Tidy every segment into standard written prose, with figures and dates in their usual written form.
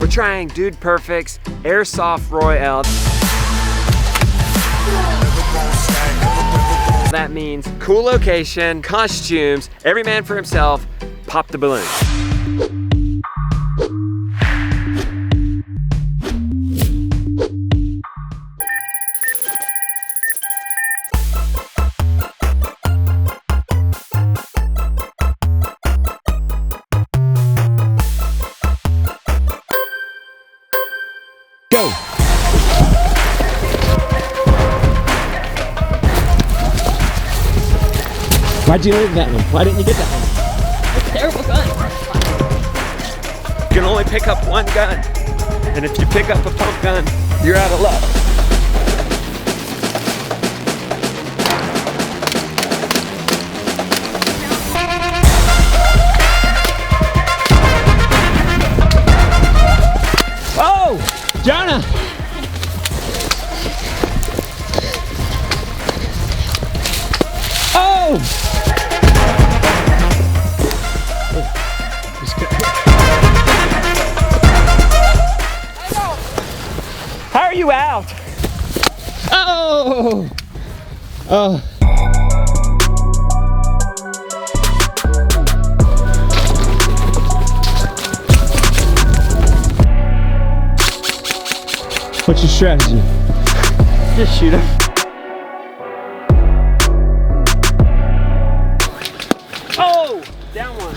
We're trying Dude Perfect's Airsoft Royale. That means cool location, costumes, every man for himself, pop the balloon. Go! Why'd you leave that one? Why didn't you get that one? It's a terrible gun. You can only pick up one gun. And if you pick up a pump gun, you're out of luck. Oh! Jonah! Oh! How are you out? Oh! Oh. What's your strategy? Just shoot him. Oh! Down one.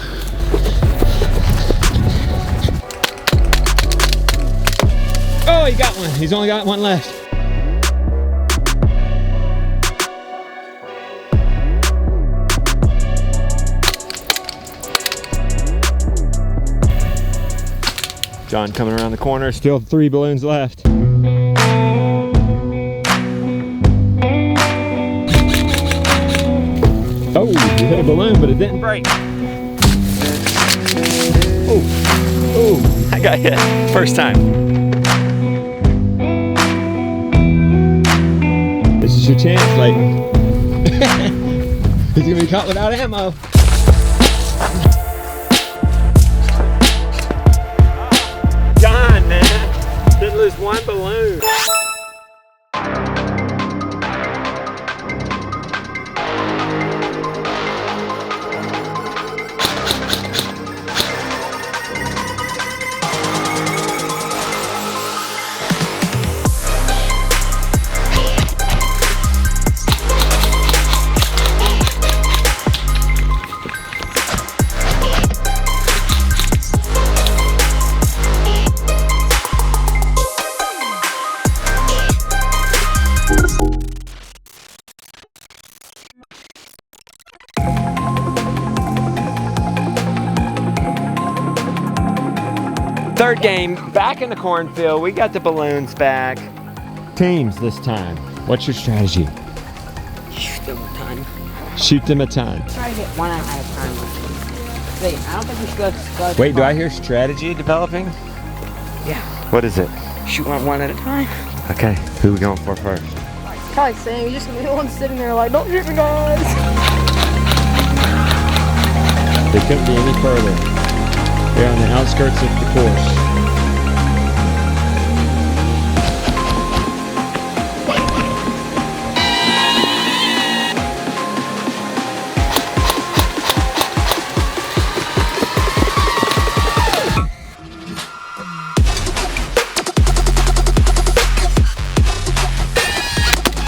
Oh, he got one. He's only got one left. John coming around the corner. Still 3 balloons left. Oh, you hit a balloon, but it didn't break. Oh, oh, I got hit. First time. This is your chance, Clayton. He's gonna be caught without ammo. John, man. Didn't lose one balloon. Third game, back in the cornfield. We got the balloons back. Teams this time. What's your strategy? Shoot them a ton. Shoot them a ton. Try to hit one at a time. Wait, I don't think we should go. Wait, do I hear strategy developing? Yeah. What is it? Shoot one at a time. Okay, who are we going for first? Probably Sam. You just the one sitting there like, don't shoot me, guys. They couldn't be any further. They're on the outskirts of the course.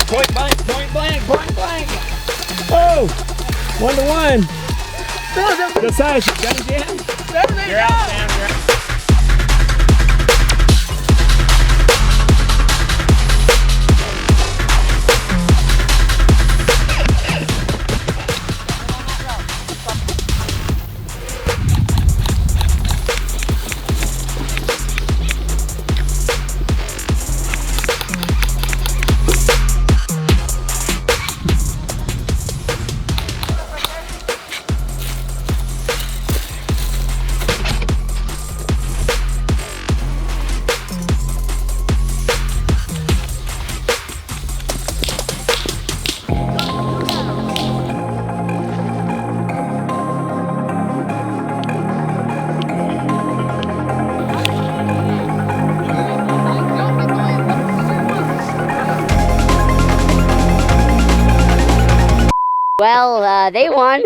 Point blank, point blank, point blank. Oh! 1-1. Good size. Got it, Jan? You're out, Sam. You're out. Well, they won.